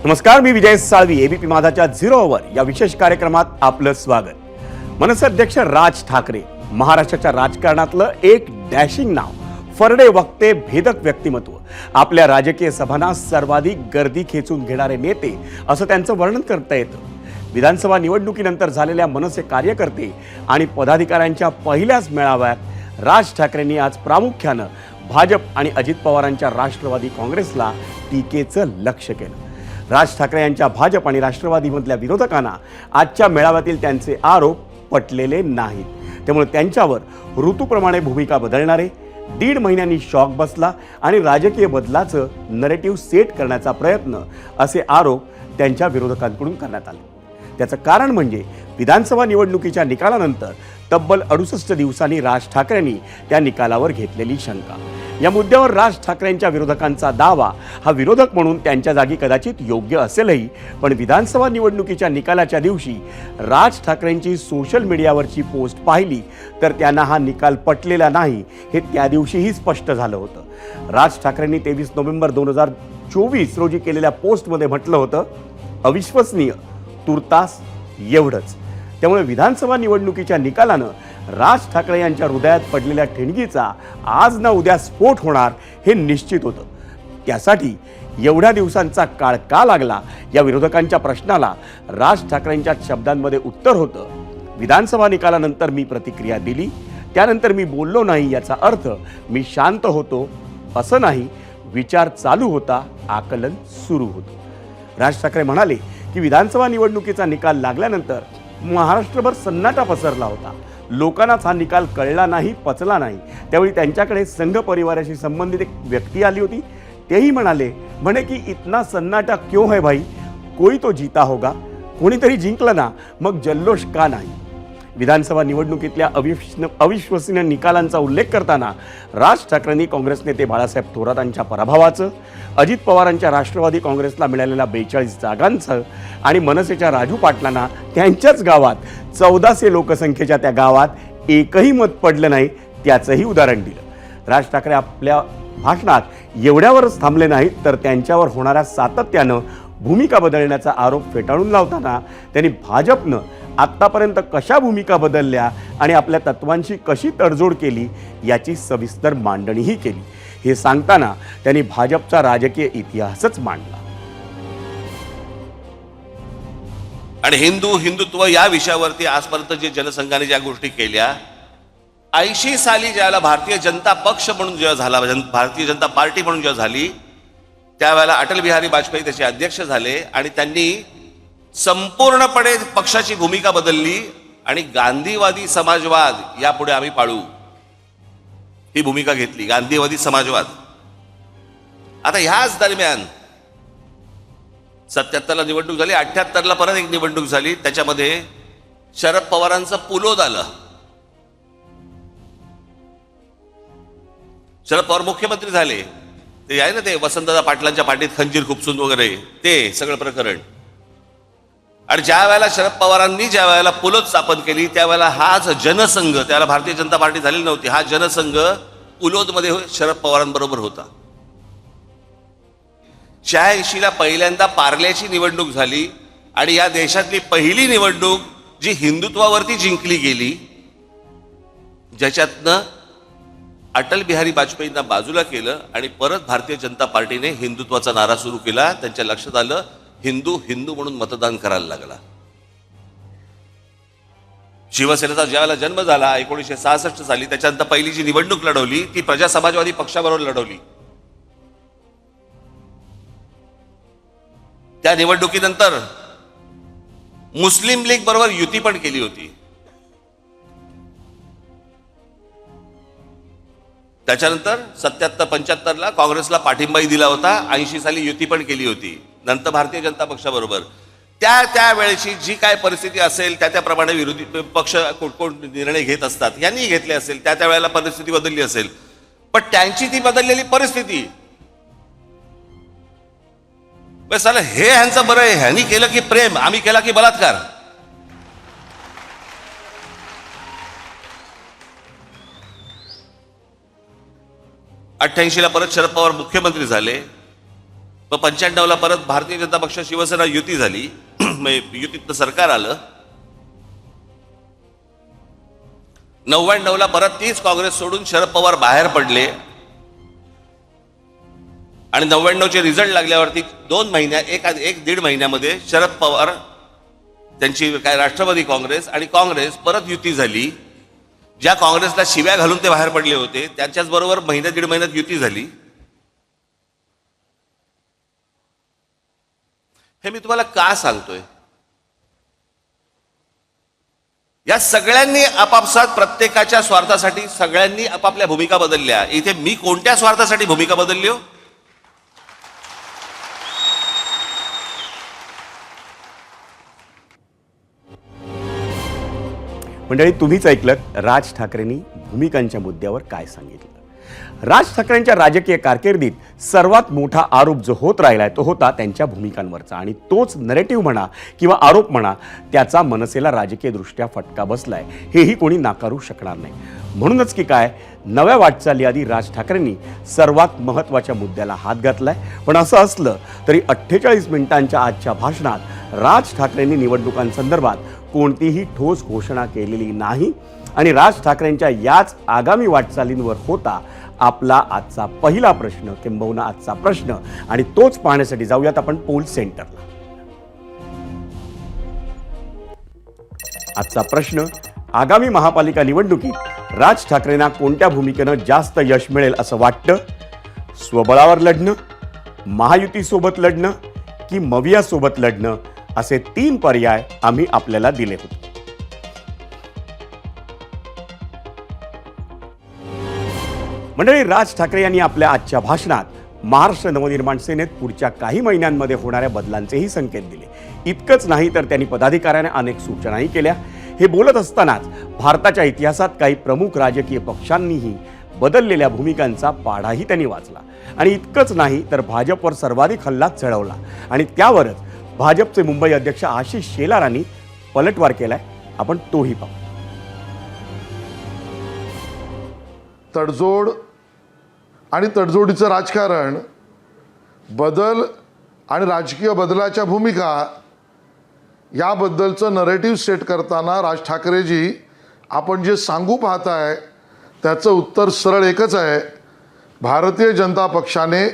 नमस्कार, मी विजय Salvi. ABP माझाच्या 0 over या विशेष कार्यक्रमात आपलं स्वागत. मनसे अध्यक्ष राज ठाकरे महाराष्ट्राच्या राजकारणातलं एक डॅशिंग नाव, फरडे वक्ते, भेदक व्यक्तिमत्व, आपल्या राजकीय सभांना सर्वाधिक गर्दी खेचून घेणारे नेते असं त्यांचं वर्णन करता येतं. विधानसभा निवडणुकीनंतर झालेल्या मनसे कार्यकर्ते आणि पदाधिकाऱ्यांच्या पहिल्याच मेळाव्यात राज ठाकरेंनी आज प्रामुख्यानं भाजप आणि अजित पवारांच्या राष्ट्रवादी काँग्रेसला टीकेचं लक्ष्य केलं. राज ठाकरे यांच्या भाजप आणि राष्ट्रवादीमधल्या विरोधकांना आजच्या मेळाव्यातील त्यांचे आरोप पटलेले नाहीत. त्यामुळे त्यांच्यावर ऋतूप्रमाणे भूमिका बदलणारे, 1.5 महिन्यांनी शॉक बसला आणि राजकीय बदलाचं नरेटिव्ह सेट करण्याचा प्रयत्न, असे आरोप त्यांच्या विरोधकांकडून करण्यात आले. त्याचं कारण म्हणजे विधानसभा निवडणुकीच्या निकालानंतर तब्बल 68 दिवसांनी राज ठाकरेंनी त्या निकालावर घेतलेली शंका. या मुद्द्यावर राज ठाकरेंच्या विरोधकांचा दावा हा विरोधक म्हणून त्यांच्या जागी कदाचित योग्य असेलही, पण विधानसभा निवडणुकीच्या निकालाच्या दिवशी राज ठाकरेंची सोशल मीडियावरची पोस्ट पाहिली तर त्यांना हा निकाल पटलेला नाही हे त्या दिवशीही स्पष्ट झालं होतं. राज ठाकरेंनी 23 नोव्हेंबर 2024 रोजी केलेल्या पोस्टमध्ये म्हटलं होतं, अविश्वसनीय, तुर्तास एवढंच. त्यामुळे विधानसभा निवडणुकीच्या निकालानं राज ठाकरे यांच्या हृदयात पडलेल्या ठिणगीचा आज ना उद्या स्फोट होणार हे निश्चित होतं. त्यासाठी एवढ्या दिवसांचा काळ का लागला या विरोधकांच्या प्रश्नाला राज ठाकरेंच्या शब्दांमध्ये उत्तर होतं, विधानसभा निकालानंतर मी प्रतिक्रिया दिली, त्यानंतर मी बोललो नाही याचा अर्थ मी शांत होतो असं नाही, विचार चालू होता, आकलन सुरू होतं. राज ठाकरे म्हणाले की विधानसभा निवडणुकीचा निकाल लागल्यानंतर महाराष्ट्रभर सन्नाटा पसरला होता. लोकांनाच हा निकाल कळला नाही, पचला नाही. त्यावेळी त्यांच्याकडे संघ परिवाराशी संबंधित एक व्यक्ती आली होती. तेही म्हणे की इतना सन्नाटा क्यों है भाई, कोई तो जीता होगा. कोणीतरी जिंकलं ना, मग जल्लोष का नाही. विधानसभा निवडणुकीतल्या अविश्वसनीय निकालांचा उल्लेख करताना राज ठाकरेंनी काँग्रेस नेते बाळासाहेब थोरातांच्या पराभवाचं, अजित पवारांच्या राष्ट्रवादी काँग्रेसला मिळालेल्या 42 जागांचं आणि मनसेच्या राजू पाटलांना त्यांच्याच गावात 1400 लोकसंख्येच्या त्या गावात एकही मत पडलं नाही त्याचंही उदाहरण दिलं. राज ठाकरे आपल्या भाषणात एवढ्यावरच थांबले नाहीत, तर त्यांच्यावर होणाऱ्या सातत्यानं भूमिका बदलण्याचा आरोप फेटाळून लावताना त्यांनी भाजपनं आत्तापर्यंत कशा भूमिका बदलल्या आणि आपल्या तत्वांशी कशी तडजोड केली याची सविस्तर मांडणीही केली. हे सांगताना त्यांनी भाजपचा राजकीय इतिहासच मांडला. आणि हिंदुत्व या विषयावरती आजपर्यंत जे जनसंघाने ज्या गोष्टी केल्या, 80 साली ज्यावेळेला भारतीय जनता पक्ष म्हणून जेव्हा झाला, भारतीय जनता पार्टी म्हणून जेव्हा झाली, त्यावेळेला अटल बिहारी वाजपेयी त्याचे अध्यक्ष झाले आणि त्यांनी संपूर्णपणे पक्षाची भूमिका बदलली आणि गांधीवादी समाजवाद यापुढे आम्ही पाळू ही भूमिका घेतली. गांधीवादी समाजवाद. आता ह्याच दरम्यान 77ला निवडणूक झाली, 78ला परत एक निवडणूक झाली, त्याच्यामध्ये शरद पवारांचं पुलोद आलं. शरद पवार मुख्यमंत्री झाले. ते आहे ना, ते वसंतदादा पाटलांच्या पाठीत खंजीर खुपसून वगैरे ते सगळं प्रकरण. आणि ज्या वेळेला शरद पवारांनी ज्या वेळेला पुलोद स्थापन केली, त्यावेळेला हाच जनसंघ, त्यावेळेला भारतीय जनता पार्टी झालेली नव्हती, हा जनसंघ पुलोदमध्ये शरद पवारांबरोबर होता. 86ला पहिल्यांदा पार्ल्याची निवडणूक झाली आणि या देशातली पहिली निवडणूक जी हिंदुत्वावरती जिंकली गेली, ज्याच्यातनं अटल बिहारी वाजपेयींना बाजूला केलं आणि परत भारतीय जनता पार्टीने हिंदुत्वाचा नारा सुरू केला. त्यांच्या लक्षात आलं हिंदू म्हणून मतदान करायला लागला. शिवसेनेचा ज्यावेळेला जन्म झाला 1966 साली, त्याच्यानंतर पहिली जी निवडणूक लढवली ती प्रजा समाजवादी पक्षाबरोबर लढवली. त्या निवडणुकीनंतर मुस्लिम लीग बरोबर युती पण केली होती. त्याच्यानंतर 77-75ला काँग्रेसला पाठिंबाही दिला होता. 80 साली युती पण केली होती नंतर भारतीय जनता पक्षाबरोबर. त्या वेळेची जी काय परिस्थिती असेल त्याप्रमाणे विरोधी पक्ष कोण निर्णय घेत असतात, यांनी घेतले असेल, त्या वेळेला परिस्थिती बदलली असेल. पण त्यांची ती बदललेली परिस्थिती, बस हे ह्यांचं बरं आहे, ह्यांनी केलं की प्रेम, आम्ही केला की बलात्कार. 88ला परत शरद पवार मुख्यमंत्री झाले. मग 95ला परत भारतीय जनता पक्ष शिवसेना युती झाली, युतीतलं सरकार आलं. 99ला परत तीच काँग्रेस सोडून शरद पवार बाहेर पडले आणि 99चे रिझल्ट लागल्यावरती 2 महिन्या एक दीड महिन्यामध्ये शरद पवार त्यांची काय राष्ट्रवादी काँग्रेस आणि काँग्रेस परत युती झाली. ज्या काँग्रेसला शिव्या घालून ते बाहेर पडले होते त्यांच्याच बरोबर महिन्या दीड महिन्यात युती झाली. हे मी तुम्हाला का सांगतोय? या सगळ्यांनी आपापसात प्रत्येकाच्या स्वार्थासाठी सगळ्यांनी आपापल्या भूमिका बदलल्या. इथे मी कोणत्या स्वार्थासाठी भूमिका बदलली हो? मंडळी, तुम्हीच ऐकलत राज ठाकरेंनी भूमिकांच्या मुद्द्यावर काय सांगितलं. राज ठाकरेंच्या राजकीय कारकिर्दीत सर्वात मोठा आरोप जो होत राहिलाय तो होता त्यांच्या भूमिकांवरचा, आणि तोच नरेटिव्ह म्हणा किंवा आरोप म्हणा त्याचा मनसेला राजकीयदृष्ट्या फटका बसलाय, हेही कोणी नाकारू शकणार नाही. म्हणूनच की काय, नव्या वाटचाली आधी राज ठाकरेंनी सर्वात महत्त्वाच्या मुद्द्याला हात घातलाय. पण असं असलं तरी 48 मिनिटांच्या आजच्या भाषणात राज ठाकरेंनी निवडणुकांसंदर्भात कोणतीही ठोस घोषणा केलेली नाही. आणि राज ठाकरेंच्या याच आगामी वाटचालींवर होता आपला आजचा पहिला प्रश्न, किंबहुना आजचा प्रश्न, आणि तोच पाहण्यासाठी जाऊयात आपण पोल सेंटरला. आजचा प्रश्न: आगामी महापालिका निवडणुकीत राज ठाकरेंना कोणत्या भूमिकेनं जास्त यश मिळेल असं वाटतं? स्वबळावर लढणं, महायुतीसोबत लढणं की मवियासोबत लढणं, असे 3 पर्याय आम्ही आपल्याला दिले होते. मंडळी, राज ठाकरे यांनी आपल्या आजच्या भाषणात महाराष्ट्र नवनिर्माण सेनेत पुढच्या काही महिन्यांमध्ये होणाऱ्या बदलांचेही संकेत दिले. इतकंच नाही तर त्यांनी पदाधिकाऱ्यांना अनेक सूचनाही केल्या. हे बोलत असतानाच भारताच्या इतिहासात काही प्रमुख राजकीय पक्षांनीही बदललेल्या भूमिकांचा पाढाही त्यांनी वाचला. आणि इतकंच नाही तर भाजपवर सर्वाधिक हल्ला चढवला, आणि त्यावरच भाजपचे मुंबई अध्यक्ष आशिष शेलारांनी पलटवार केलाय. आपण तोही पाहू. तडजोड आणि तडजोडीचं राजकारण, बदल आणि राजकीय बदलाच्या भूमिका याबद्दलचं नरेटिव्ह सेट करताना राज ठाकरेजी आपण जे सांगू पाहताय त्याचं उत्तर सरळ एकच आहे. भारतीय जनता पक्षाने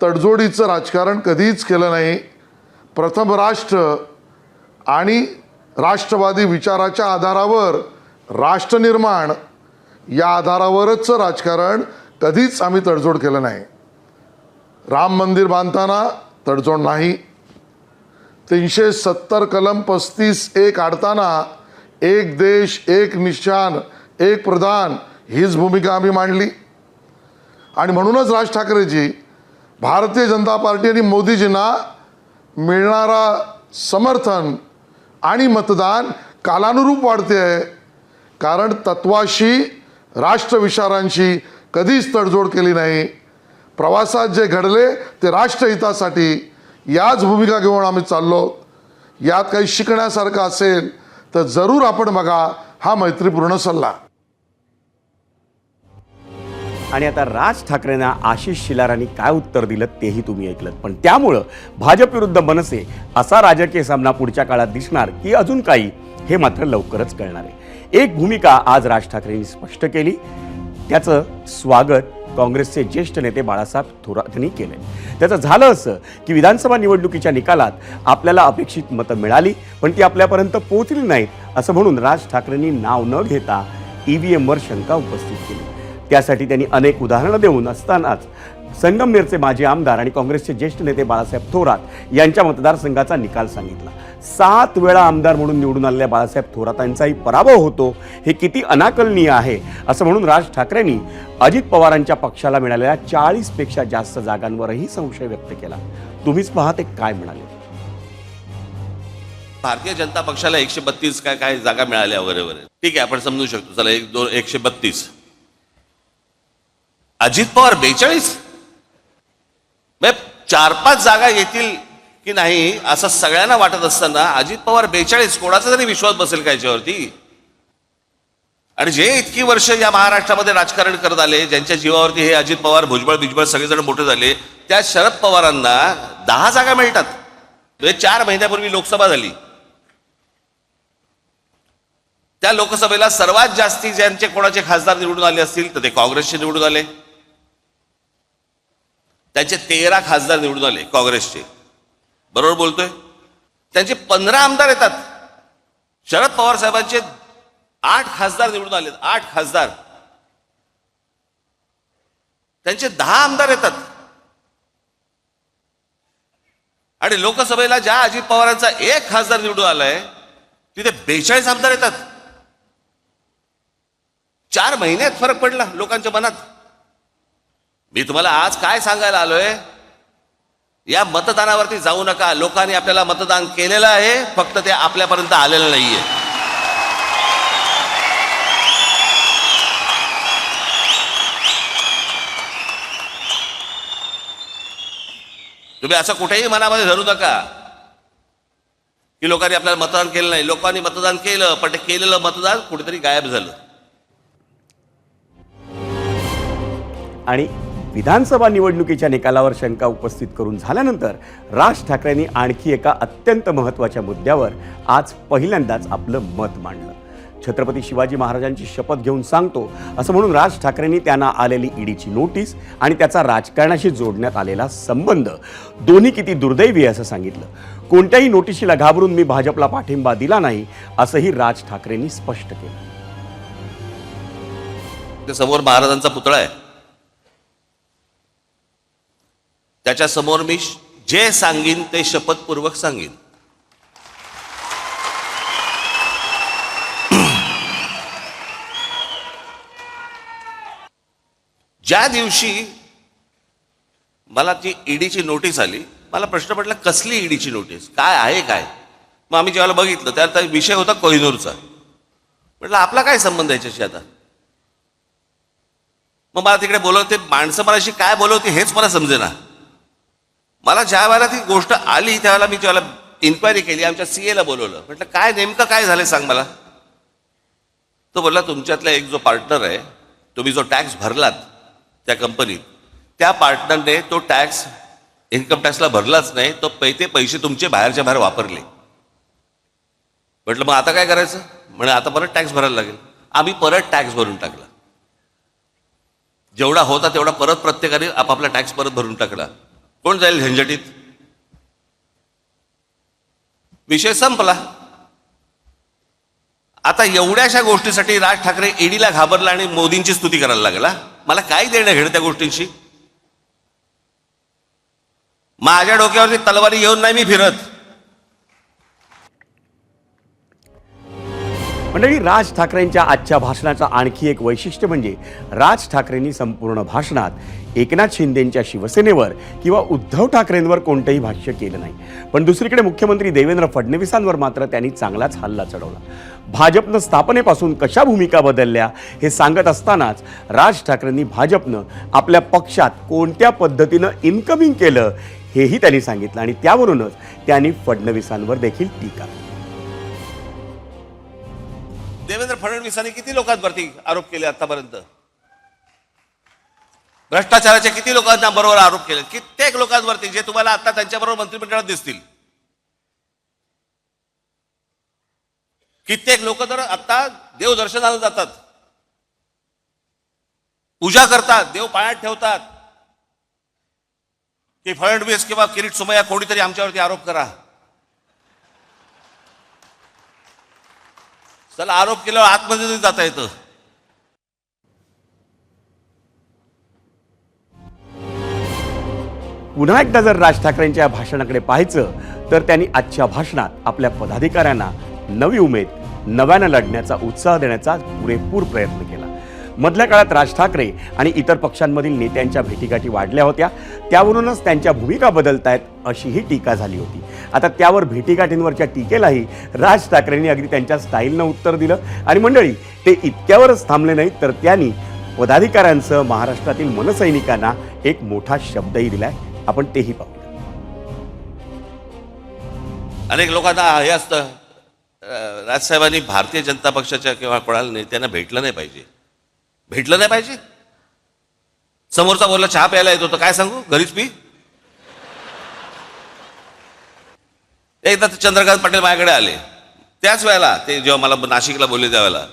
तडजोडीचं राजकारण कधीच केलं नाही. प्रथम राष्ट्र आणि राष्ट्रवादी विचाराच्या आधारावर राष्ट्रनिर्माण या आधारावरच राजकारण, कधीच आम्ही तडजोड केलं नाही. राम मंदिर बांधताना तडजोड नाही. 370 कलम 35(1) काढताना एक देश एक निशान एक प्रधान हीच भूमिका आम्ही मांडली. आणि म्हणूनच राज ठाकरेजी भारतीय जनता पार्टी आणि मोदीजींना मिळणारा समर्थन आणि मतदान कालानुरूप वाढते आहे. कारण तत्वाशी, राष्ट्रविचारांशी कधीच तडजोड केली नाही. प्रवासात जे घडले ते राष्ट्रहितासाठी याच भूमिका घेऊन आम्ही चाललो. यात काही शिकण्यासारखं असेल तर जरूर आपण बघा हा मैत्रीपूर्ण सल्ला. आणि आता राज ठाकरेंना आशिष शेलारांनी काय उत्तर दिलं तेही तुम्ही ऐकलं. पण त्यामुळं भाजप विरुद्ध मनसे असा राजकीय सामना पुढच्या काळात दिसणार की अजून काही, हे मात्र लवकरच कळणार आहे. एक भूमिका आज राज ठाकरेंनी स्पष्ट केली. त्याचं स्वागत काँग्रेसचे ज्येष्ठ नेते बाळासाहेब थोरात यांनी केले. त्याचं झालं असं की विधानसभा निवडणुकीच्या निकालात आपल्याला अपेक्षित मतं मिळाली, पण ती आपल्यापर्यंत पोहोचली नाहीत असं म्हणून राज ठाकरेंनी नाव न घेता ईव्हीएमवर शंका उपस्थित केली. त्यासाठी त्यांनी अनेक उदाहरणं देऊन असतानाच संगमनेरचे माजी आमदार आणि काँग्रेसचे ज्येष्ठ नेते बाळासाहेब थोरात यांच्या मतदारसंघाचा निकाल सांगितला. 7 वेळा आमदार म्हणून निवडून आलेल्या बाळासाहेब थोरातांचाही पराभव होतो, हे किती अनाकलनीय आहे असं म्हणून राज ठाकरेंनी अजित पवारांच्या पक्षाला मिळालेल्या 40पेक्षा जास्त जागांवरही संशय व्यक्त केला. तुम्हीच पहा ते काय म्हणाले. भारतीय जनता पक्षाला 132 काय जागा मिळाल्या वगैरे वगैरे, ठीक आहे, आपण समजू शकतो. चला 132. अजित पवार 42, 4-5 जागा येतील की नाही असं सगळ्यांना वाटत असताना अजित पवार 42, कोणाचा तरी विश्वास बसेल का याच्यावरती? आणि जे इतकी वर्ष या महाराष्ट्रामध्ये राजकारण करत आले, ज्यांच्या जीवावरती हे अजित पवार, भुजबळ बिजबळ सगळेजण मोठे झाले, त्या शरद पवारांना 10 जागा मिळतात. 4 महिन्यापूर्वी लोकसभा झाली. त्या लोकसभेला सर्वात जास्ती ज्यांचे कोणाचे खासदार निवडून आले असतील तर ते काँग्रेसचे निवडून आले. त्यांचे 13 खासदार निवडून आले काँग्रेसचे. बरोबर बोलतोय? त्यांचे 15 आमदार येतात. शरद पवार साहेबांचे 8 खासदार निवडून आले. 8 खासदार. त्यांचे 10 आमदार येतात. आणि लोकसभेला ज्या अजित पवारांचा 1 खासदार निवडून आलाय तिथे 42 आमदार येतात. 4 महिन्यात फरक पडला लोकांच्या मनात. मी तुम्हाला आज काय सांगायला आलोय, या मतदानावरती जाऊ नका. लोकांनी आपल्याला मतदान केलेलं आहे, फक्त ते आपल्यापर्यंत आलेलं नाहीये. तुम्ही असं कुठेही मनामध्ये धरू नका की लोकांनी आपल्याला मतदान केलं नाही. लोकांनी मतदान केलं, पण ते केलेलं मतदान कुठेतरी गायब झालं. आणि विधानसभा निवडणुकीच्या निकालावर शंका उपस्थित करून झाल्यानंतर राज ठाकरेंनी आणखी एका अत्यंत महत्त्वाच्या मुद्द्यावर आज पहिल्यांदाच आपलं मत मांडलं. छत्रपती शिवाजी महाराजांची शपथ घेऊन सांगतो असं म्हणून राज ठाकरेंनी त्यांना आलेली ईडीची नोटीस आणि त्याचा राजकारणाशी जोडण्यात आलेला संबंध दोन्ही किती दुर्दैवी असं सांगितलं. कोणत्याही नोटिशीला घाबरून मी भाजपला पाठिंबा दिला नाही असंही राज ठाकरेंनी स्पष्ट केलं. ते समोर महाराजांचा पुतळा आहे, त्याच्या समोर मी जे सांगीन ते शपथपूर्वक सांगीन. ज्या दिवशी मला ती ईडीची नोटीस आली, मला प्रश्न पडला कसली ईडीची नोटीस, काय आहे काय. मग आम्ही जेव्हा बघितलं त्यात विषय होता कोहिनूरचा. म्हटलं आपला काय संबंध याच्याशी आता. मग मला तिकडे बोलवते माणसं मलाशी काय बोलवते हेच मला समजेना. मला ज्या वेळेला ती गोष्ट आली त्यावेळेला मी ज्यावेळेला इन्क्वायरी केली, आमच्या सीएला बोलवलं. म्हटलं काय नेमकं काय झालं सांग मला. तो बोलला तुमच्यातला एक जो पार्टनर आहे, तुम्ही जो टॅक्स भरलात त्या कंपनीत, त्या पार्टनरने तो टॅक्स इन्कम टॅक्सला भरलाच नाही, तो ते पैसे तुमचे बाहेरच्या बाहेर वापरले. म्हटलं मग आता काय करायचं. म्हणजे आता परत टॅक्स भरायला लागेल. आम्ही परत टॅक्स भरून टाकला. जेवढा होता तेवढा परत प्रत्येकाने आपापला टॅक्स परत भरून टाकला. कोण जाईल झंझटीत. विषय संपला. आता एवढ्याशा गोष्टीसाठी राज ठाकरे ईडीला घाबरला आणि मोदींची स्तुती करायला लागला. मला काय देणं घेणं त्या गोष्टींशी. माझ्या डोक्यावरती तलवारी घेऊन नाही मी फिरत. मंडळी, राज ठाकरेंच्या आजच्या भाषणाचं आणखी एक वैशिष्ट्य म्हणजे राज ठाकरेंनी संपूर्ण भाषणात एकनाथ शिंदेंच्या शिवसेनेवर किंवा उद्धव ठाकरेंवर कोणतंही भाष्य केलं नाही. पण दुसरीकडे मुख्यमंत्री देवेंद्र फडणवीसांवर मात्र त्यांनी चांगलाच हल्ला चढवला. भाजपनं स्थापनेपासून कशा भूमिका बदलल्या हे सांगत असतानाच राज ठाकरेंनी भाजपनं आपल्या पक्षात कोणत्या पद्धतीनं इनकमिंग केलं हेही त्यांनी सांगितलं आणि त्यावरूनच त्यांनी फडणवीसांवर देखील टीका केली. देवेंद्र फडणवीसांनी किती लोकांवरती आरोप केले आतापर्यंत. भ्रष्टाचाराचे किती लोकांना बरोबर आरोप केले. कित्येक लोकांवरती जे तुम्हाला आता त्यांच्याबरोबर मंत्रिमंडळात दिसतील. कित्येक लोक तर आता देवदर्शनाला जातात, पूजा करतात, देव पायात ठेवतात की फडणवीस किंवा किरीट सोमय्या कोणीतरी आमच्यावरती आरोप करा. चला आरोप केल्यावर आतमध्ये जाता येतं. पुन्हा एकदा जर राज ठाकरेंच्या भाषणाकडे पाहायचं तर त्यांनी आजच्या भाषणात आपल्या पदाधिकाऱ्यांना नवी उमेद, नव्यानं लढण्याचा उत्साह देण्याचा पुरेपूर प्रयत्न केला. मधल्या काळात राज ठाकरे आणि इतर पक्षांमधील नेत्यांच्या भेटीगाठी वाढल्या होत्या, त्यावरूनच त्यांच्या भूमिका बदलतायत अशीही टीका झाली होती. आता त्यावर भेटीगाठींवरच्या टीकेलाही राज ठाकरेंनी अगदी त्यांच्या स्टाईलनं उत्तर दिलं. आणि मंडळी, ते इतक्यावरच थांबले नाहीत तर त्यांनी पदाधिकाऱ्यांसह महाराष्ट्रातील मनसैनिकांना एक मोठा शब्दही दिलाय. आपण तेही पाहूया. अनेक लोकांना हे असतं राजसाहेबांनी भारतीय जनता पक्षाच्या किंवा कोणाला नेत्यांना भेटलं नाही पाहिजे. समोरचा बोलला चहा प्यायला येतो तर काय सांगू, घरीच पी. एकदा चंद्रकांत पाटील माझ्याकडे आले, त्याच वेळेला ते जेव्हा मला नाशिकला बोलले त्यावेळेला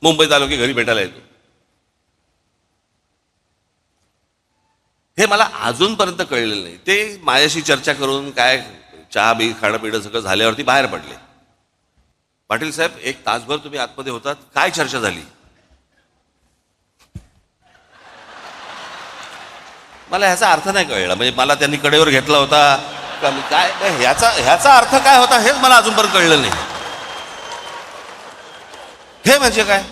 मुंबईत आलो की घरी भेटायला येतो. हे मला अजूनपर्यंत कळलेलं नाही. ते माझ्याशी चर्चा करून काय चहा बी खाणं पिणं सगळं झाल्यावरती बाहेर पडले. पाटील साहेब, 1 तासभर तुम्ही आतमध्ये होतात, काय चर्चा झाली? मला ह्याचा अर्थ नाही कळला. म्हणजे मला त्यांनी कडेवर घेतला होता का काय, ह्याचा अर्थ काय होता हेच मला अजूनपर्यंत कळलं नाही. हे म्हणजे काय?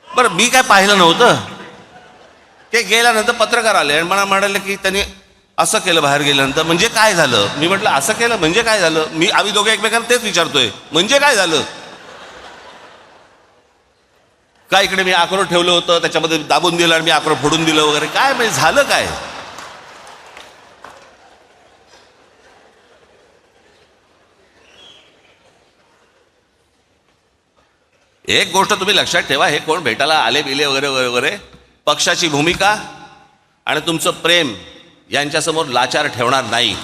बरं, मी काय पाहिलं नव्हतं. ते गेल्यानंतर पत्रकार आले आणि मला म्हणाले की त्यांनी असं केलं बाहेर गेल्यानंतर. म्हणजे काय झालं? मी म्हटलं असं केलं म्हणजे काय झालं? आम्ही दोघे एकमेकांना तेच विचारतोय, म्हणजे काय झालं? काय इकडे मी अक्रोड ठेवलं होतं, त्याच्यामध्ये दाबून दिलं आणि मी अक्रोड फोडून दिलं वगैरे, काय म्हणजे झालं काय? एक गोष्ट तुम्ही लक्षात ठेवा, हे कोण भेटायला आले बिले वगैरे वगैरे, पक्षाची भूमिका आणि तुमचं प्रेम यांच्यासमोर लाचार ठेवणार नाही.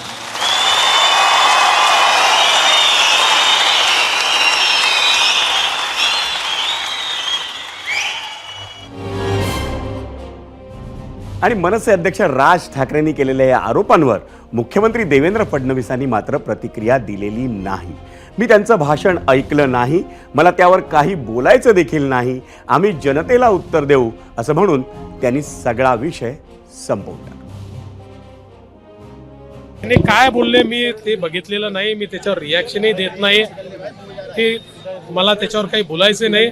आणि मनसे अध्यक्ष राज ठाकरेंनी केलेल्या या आरोपांवर मुख्यमंत्री देवेंद्र फडणवीसांनी मात्र प्रतिक्रिया दिलेली नाही. मी त्यांचं भाषण ऐकलं नाही, मला त्यावर काही बोलायचं देखील नाही, आम्ही जनतेला उत्तर देऊ असं म्हणून त्यांनी सगळा विषय संपवून टाकला. त्यांनी काय बोलले मी ते बघितलेलं नाही, मी त्याच्यावर रिॲक्शनही देत नाही, ते मला त्याच्यावर काही बोलायचे नाही.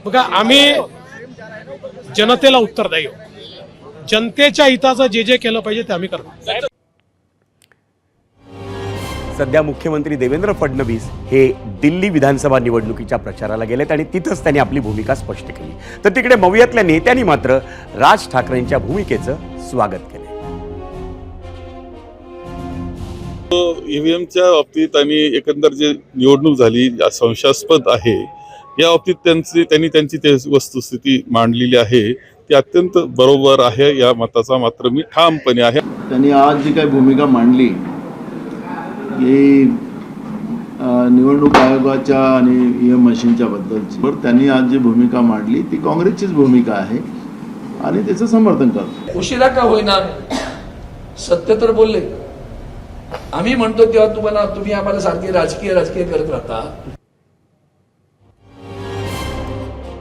बघा, आम्ही जनतेला उत्तर देऊ, जनतेच्या हिताचं जे केलं पाहिजे ते आम्ही करतो. सध्या मुख्यमंत्री देवेंद्र फडणवीस हे दिल्ली विधानसभा निवडणुकीच्या प्रचाराला गेलेत आणि तिथंच त्यांनी आपली भूमिका स्पष्ट केली. तर तिकडे मवियातल्या नेत्यांनी मात्र राज ठाकरेंच्या भूमिकेचं स्वागत केलं. ईव्हीएमच्या बाबतीत आणि एकंदर जे निवडणूक झाली संशयास्पद आहे, या बाबतीत त्यांनी त्यांची वस्तुस्थिती मांडलेली आहे, ती अत्यंत बरोबर आहे. या मताचा मात्र मी ठामपणे आहे. त्यांनी आज जी काही भूमिका मांडली की निवडणूक आयोगाच्या आणि ईव्हीएम मशीनच्या बद्दलची, पण त्यांनी आज जी भूमिका मांडली ती काँग्रेसचीच भूमिका आहे आणि त्याचं समर्थन करतो. उशिरा का होईना सत्य तर बोलले. आम्ही म्हणतो तेव्हा तुम्ही आम्हाला सारखे राजकीय करत राहता.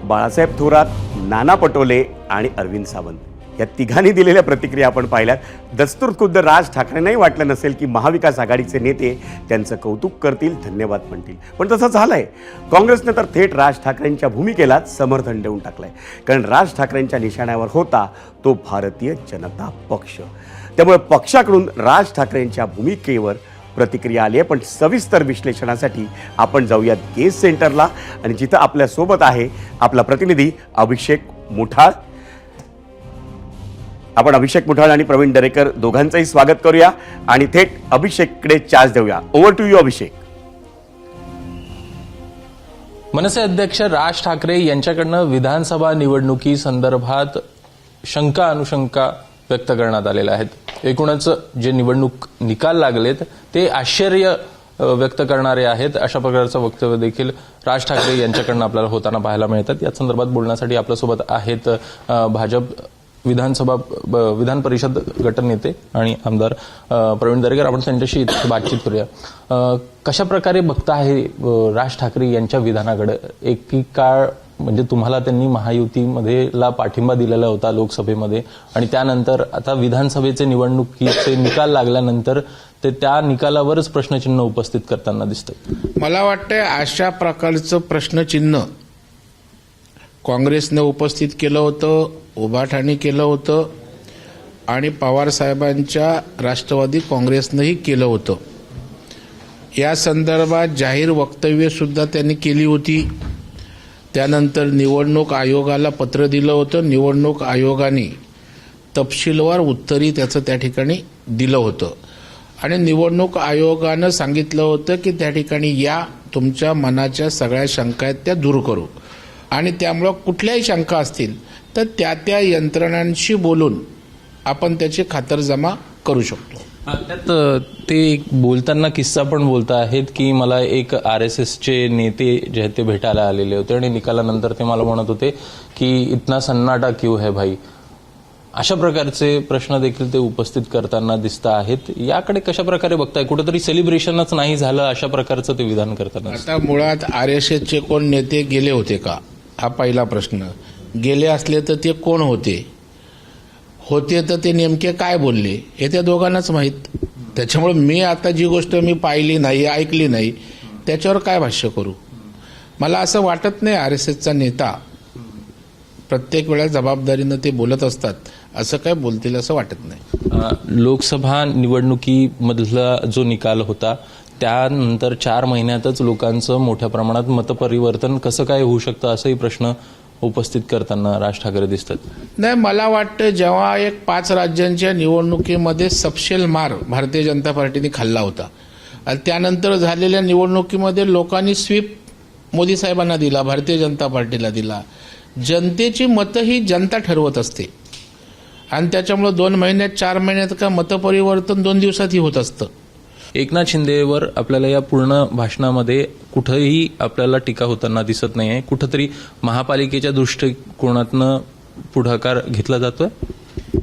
बाळासाहेब थोरात, नाना पटोले आणि अरविंद सावंत या तिघांनी दिलेल्या प्रतिक्रिया आपण पाहिल्यात. दस्तूर खुद्द राज ठाकरेंनाही वाटलं नसेल की महाविकास आघाडीचे नेते त्यांचं कौतुक करतील, धन्यवाद म्हणतील, पण तसं झालंय. काँग्रेसने तर थेट राज ठाकरेंच्या भूमिकेलाच समर्थन देऊन टाकलंय, कारण राज ठाकरेंच्या निशाण्यावर होता तो भारतीय जनता पक्ष. त्यामुळे पक्षाकडून राज ठाकरेंच्या भूमिकेवर प्रतिक्रिया आली आहे. पण सविस्तर विश्लेषणासाठी आपण जाऊयात गेस्ट सेंटरला आणि जिथं आपल्यासोबत आहे आपला प्रतिनिधी अभिषेक मुठाळ. आपण अभिषेक मुठाळ आणि प्रवीण दरेकर दोघांचंही स्वागत करूया आणि थेट अभिषेककडे चार्ज देऊया. ओव्हर टू यू अभिषेक. मनसे अध्यक्ष राज ठाकरे यांच्याकडनं विधानसभा निवडणुकी संदर्भात शंका अनुशंका व्यक्त करण्यात आलेल्या आहेत. एकूणच जे निवडणूक निकाल लागलेत ते आश्चर्य व्यक्त करणारे आहेत, अशा प्रकारचं वक्तव्य देखील राज ठाकरे यांच्याकडनं आपल्याला होताना पाहायला मिळतात. या संदर्भात बोलण्यासाठी आपल्यासोबत आहेत भाजप विधान परिषद गटनेते आणि आमदार प्रवीण दरेकर. आपण त्यांच्याशी बातचीत करूया. कशा प्रकारे बघता आहे राज ठाकरे यांच्या विधानाकडे? एकीकाळ म्हणजे तुम्हाला त्यांनी महायुतीमध्ये पाठिंबा दिलेला होता लोकसभेमध्ये, आणि त्यानंतर आता विधानसभेचे निवडणुकीचे निकाल लागल्यानंतर ते त्या निकालावरच प्रश्नचिन्ह उपस्थित करताना दिसतं. मला वाटतंय अशा प्रकारचं प्रश्नचिन्ह काँग्रेसने उपस्थित केलं होतं, उभाठाणी केलं होतं आणि पवार साहेबांच्या राष्ट्रवादी काँग्रेसनंही केलं होतं. या संदर्भात जाहीर वक्तव्य सुद्धा त्यांनी केली होती. त्यानंतर निवडणूक आयोगाला पत्र दिलं होतं. निवडणूक आयोगाने तपशीलवार उत्तरही त्याचं त्या ठिकाणी दिलं होतं आणि निवडणूक आयोगानं सांगितलं होतं की त्या ठिकाणी या तुमच्या मनाच्या सगळ्या शंका आहेत त्या दूर करू आणि त्यामुळं कुठल्याही शंका असतील तर त्या यंत्रणांशी बोलून आपण त्याची खातरजमा करू शकतो. त्यात ते एक बोलताना किस्सा पण बोलता आहेत की मला एक RSSचे नेते जे आहेत ते भेटायला आलेले होते आणि निकालानंतर ते मला म्हणत होते की इतना सन्नाटा क्यों है भाई. अशा प्रकारचे प्रश्न देखील ते उपस्थित करताना दिसत आहेत. याकडे कशा प्रकारे बघताय? कुठेतरी सेलिब्रेशनच नाही झालं अशा प्रकारचं ते विधान करताना. आता मुळात RSSचे कोण नेते गेले होते का हा पहिला प्रश्न. गेले असले तर ते कोण होते तर ते नेमके काय बोलले हे त्या दोघांनाच माहीत. त्याच्यामुळे मी आता जी गोष्ट मी पाहिली नाही ऐकली नाही त्याच्यावर काय भाष्य करू. मला असं वाटत नाही RSSचा नेता प्रत्येक वेळा जबाबदारीनं ते बोलत असतात असं काय बोलतील असं वाटत नाही. लोकसभा निवडणुकीमधला जो निकाल होता त्यानंतर 4 महिन्यातच लोकांचं मोठ्या प्रमाणात मतपरिवर्तन कसं काय होऊ शकतं असाही प्रश्न उपस्थित करताना राज ठाकरे दिसतात. नाही, मला वाटतं जेव्हा एक 5 राज्यांच्या निवडणुकीमध्ये सपशेल मार भारतीय जनता पार्टीने खाल्ला होता आणि त्यानंतर झालेल्या निवडणुकीमध्ये लोकांनी स्वीप मोदी साहेबांना दिला, भारतीय जनता पार्टीला दिला. जनतेची मतं ही जनता ठरवत असते आणि त्याच्यामुळे 2 महिन्यात 4 महिन्यात का मतपरिवर्तन 2 दिवसातही होत असतं. एकनाथ शिंदेवर आपल्याला या पूर्ण भाषणामध्ये कुठेही आपल्याला टीका होताना दिसत नाही आहे. कुठंतरी महापालिकेच्या दृष्टिकोनातनं पुढाकार घेतला जातोय.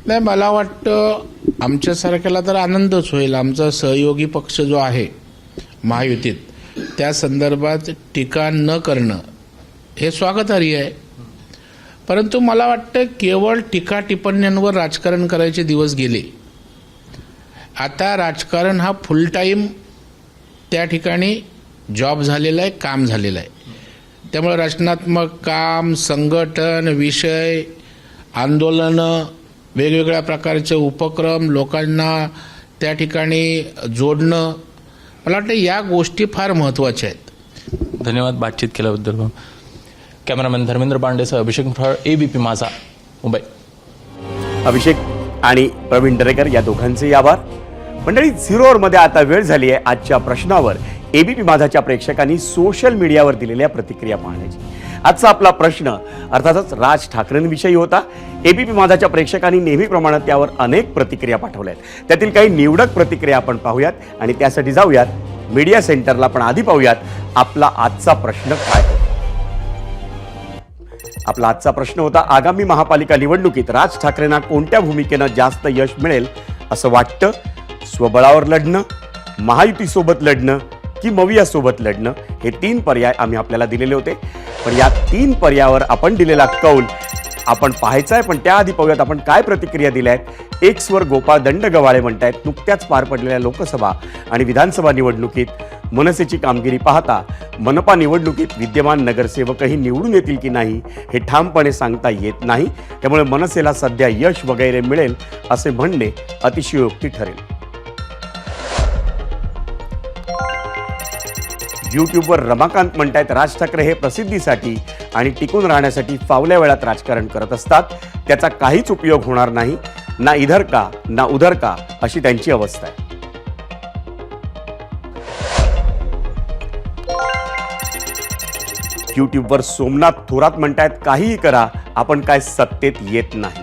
नाही, मला वाटतं आमच्यासारख्याला तर आनंदच होईल. आमचा सहयोगी पक्ष जो आहे महायुतीत त्या संदर्भात टीका न करणं हे स्वागतार्ह आहे. परंतु मला वाटतं केवळ टीका टिप्पण्यांवर राजकारण करायचे दिवस गेले. आता राजकारण हा फुल टाईम त्या ठिकाणी जॉब झालेला आहे, काम झालेलं आहे. त्यामुळे रचनात्मक काम, संघटन, विषय, आंदोलनं, वेगवेगळ्या प्रकारचे उपक्रम, लोकांना त्या ठिकाणी जोडणं, मला वाटतं या गोष्टी फार महत्त्वाच्या आहेत. धन्यवाद बातचीत केल्याबद्दल. कॅमेरामॅन धर्मेंद्र पांडेसह अभिषेक मुठाळ, ABP माझा, मुंबई. अभिषेक आणि प्रवीण दरेकर या दोघांचे आभार. मंडळी, 0 ओव्हरमध्ये आता वेळ झाली आहे आजच्या प्रश्नावर ABP माझाच्या प्रेक्षकांनी सोशल मीडियावर दिलेल्या प्रतिक्रिया पाहण्याची. आजचा आपला प्रश्न अर्थातच राज ठाकरेंविषयी होता. ABP माझाच्या प्रेक्षकांनी नेहमीप्रमाणे त्यावर अनेक प्रतिक्रिया पाठवल्या आहेत. त्यातील काही निवडक प्रतिक्रिया आपण पाहूयात आणि त्यासाठी जाऊयात मीडिया सेंटरला. पण आधी पाहूयात आपला आजचा प्रश्न काय होता. आपला आजचा प्रश्न होता, आगामी महापालिका निवडणुकीत राज ठाकरेंना कोणत्या भूमिकेनं जास्त यश मिळेल असं वाटतं? स्वबळावर लढणं, महायुतीसोबत लढणं की मवियासोबत लढणं, हे 3 पर्याय आम्ही आपल्याला दिलेले होते. पण या 3 पर्यायावर आपण दिलेला कौल आपण पाहायचा आहे. पण त्याआधी पाहूयात आपण काय प्रतिक्रिया दिल्या आहेत. एक्सवर गोपाळ दंडगवाळे म्हणतायत, नुकत्याच पार पडलेल्या लोकसभा आणि विधानसभा निवडणुकीत मनसेची कामगिरी पाहता मनपा निवडणुकीत विद्यमान नगरसेवकही निवडून येतील की नाही हे ठामपणे सांगता येत नाही. त्यामुळे मनसेला सध्या यश वगैरे मिळेल असे म्हणणे अतिशयोक्ती ठरेल. यूट्यूबवर रमाकांत म्हणतायत, राज ठाकरे हे प्रसिद्धीसाठी आणि टिकून राहण्यासाठी फावल्या वेळात राजकारण करत असतात. त्याचा काहीच उपयोग होणार नाही. ना इधर का ना उधर का अशी त्यांची अवस्था आहे. यूट्यूबवर सोमनाथ थोरात म्हणतायत, काहीही करा आपण काय सत्तेत येत नाही.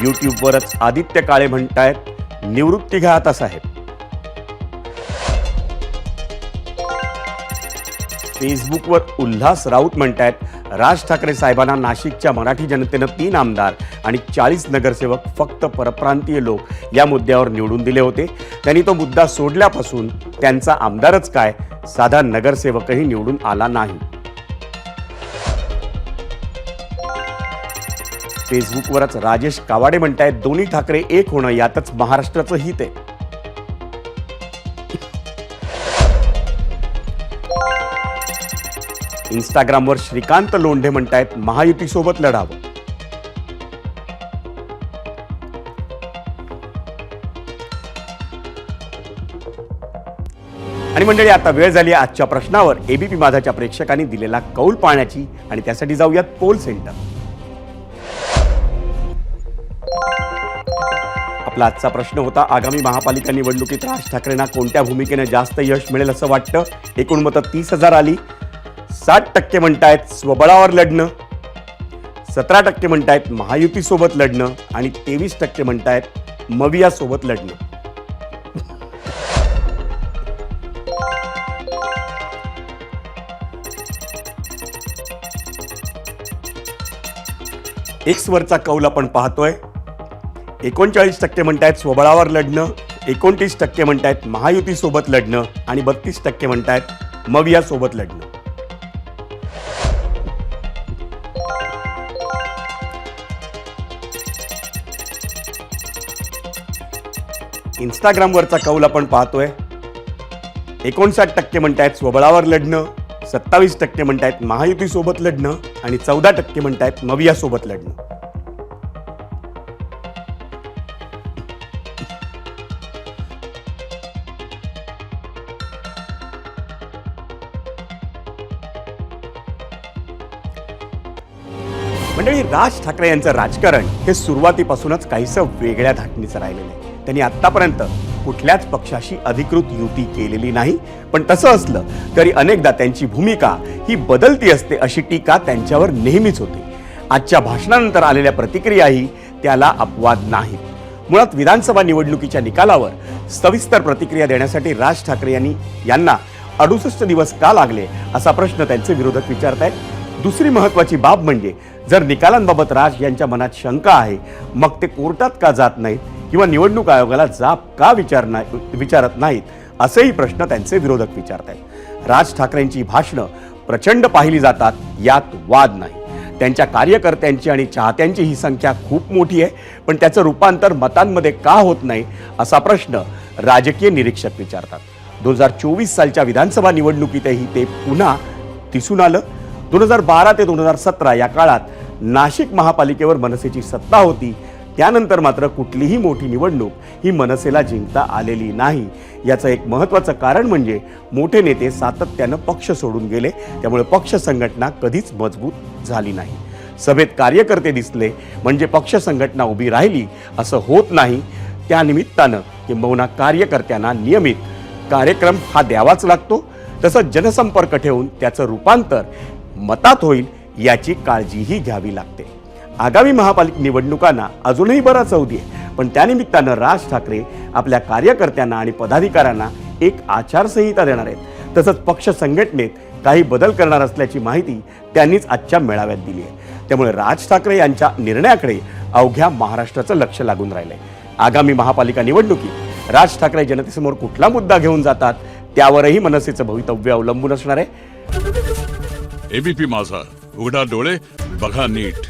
यूट्यूबवरच आदित्य काळे म्हणतायत, निवृत्ती घ्या आता साहेब. फेसबुकवर उल्हास राऊत म्हणतायत, राज ठाकरे साहेबांना नाशिकच्या मराठी जनतेनं 3 आमदार आणि 40 नगरसेवक फक्त परप्रांतीय लोक या मुद्द्यावर निवडून दिले होते. त्यांनी तो मुद्दा सोडल्यापासून त्यांचा आमदारच काय, साधा नगरसेवकही निवडून आला नाही. फेसबुकवरच राजेश कावाडे म्हणतायत, दोन्ही ठाकरे एक होणं यातच महाराष्ट्राचं हित आहे. इंस्टाग्रामवर श्रीकांत लोंढे म्हणतायत, महायुतीसोबत लढावं. आणि मंडळी, आता वेळ झाली आजच्या प्रश्नावर ABP माझाच्या प्रेक्षकांनी दिलेला कौल पाहण्याची आणि त्यासाठी जाऊयात पोल सेंटर. आपला आजचा प्रश्न होता, आगामी महापालिका निवडणुकीत राज ठाकरेंना कोणत्या भूमिकेने जास्त यश मिळेल असं वाटतं? एकूण मतं 30,000 आली. 60% म्हणतायत स्वबळावर लढणं, 17% म्हणतायत महायुतीसोबत लढणं आणि 23% म्हणतायत मविया सोबत लढणं. एक्स वरचा कौल आपण पाहतोय. 39% म्हणतायत स्वबळावर लढणं, 29% म्हणतायत महायुतीसोबत लढणं आणि 32% म्हणतायत मविया सोबत लढणं. इंस्टाग्रामवरचा कौल आपण पाहतोय. 59% म्हणतायत स्वबळावर लढणं, 27% म्हणतायत महायुतीसोबत लढणं आणि 14% म्हणतायत मविया सोबत लढणं. मंडळी, राज ठाकरे यांचं राजकारण हे सुरुवातीपासूनच काहीसं वेगळ्या धाटणीचं राहिलेलं आहे. त्यांनी आतापर्यंत कुठल्याच पक्षाशी अधिकृत युती केलेली नाही, पण तसं असलं तरी अनेकदा त्यांची भूमिका ही बदलती असते अशी टीका त्यांच्यावर नेहमीच होते. आजच्या भाषणानंतर आलेल्या प्रतिक्रियाही त्याला अपवाद नाहीत. मुळात विधानसभा निवडणुकीच्या निकालावर सविस्तर प्रतिक्रिया देण्यासाठी राज ठाकरे यांना 68 दिवस का लागले असा प्रश्न त्यांचे विरोधक विचारतायत. दुसरी महत्वाची बाब म्हणजे जर निकालांबाबत राज यांच्या मनात शंका आहे, मग ते कोर्टात का जात नाहीत किंवा निवडणूक आयोगाला जाब का विचारत नाहीत असेही प्रश्न त्यांचे विरोधक विचारतायत. राज ठाकरेंची भाषणं प्रचंड पाहिली जातात, यात वाद नाही. त्यांच्या कार्यकर्त्यांची आणि चाहत्यांची ही संख्या खूप मोठी आहे, पण त्याचं रूपांतर मतांमध्ये का होत नाही असा प्रश्न राजकीय निरीक्षक विचारतात. 2024 सालच्या विधानसभा निवडणुकीतही ते पुन्हा दिसून आलं. 2012 ते 2017 या काळात नाशिक महापालिकेवर मनसेची सत्ता होती. त्यानंतर मात्र कुठलीही मोठी निवडणूक ही मनसेला जिंकता आलेली नाही. याचं एक महत्त्वाचं कारण म्हणजे मोठे नेते सातत्यानं पक्ष सोडून गेले, त्यामुळे पक्ष संघटना कधीच मजबूत झाली नाही. सभेत कार्यकर्ते दिसले म्हणजे पक्ष संघटना उभी राहिली असं होत नाही. त्यानिमित्तानं किंबहुना कार्यकर्त्यांना नियमित कार्यक्रम हा द्यावाच लागतो. तसंच जनसंपर्क ठेवून त्याचं रूपांतर मतात होईल याची काळजीही घ्यावी लागते. आगामी महापालिका निवडणुकांना अजूनही बराच अवधी आहे, पण त्यानिमित्तानं राज ठाकरे आपल्या कार्यकर्त्यांना आणि पदाधिकाऱ्यांना एक आचारसंहिता देणार आहेत. तसंच पक्ष संघटनेत काही बदल करणार असल्याची माहिती त्यांनीच आजच्या मेळाव्यात दिली आहे. त्यामुळे राज ठाकरे यांच्या निर्णयाकडे अवघ्या महाराष्ट्राचं लक्ष लागून राहिलंय. आगामी महापालिका निवडणुकीत राज ठाकरे जनतेसमोर कुठला मुद्दा घेऊन जातात त्यावरही मनसेचं भवितव्य अवलंबून असणार आहे. एबीपी माझा, उघडा डोळे बघा नीट.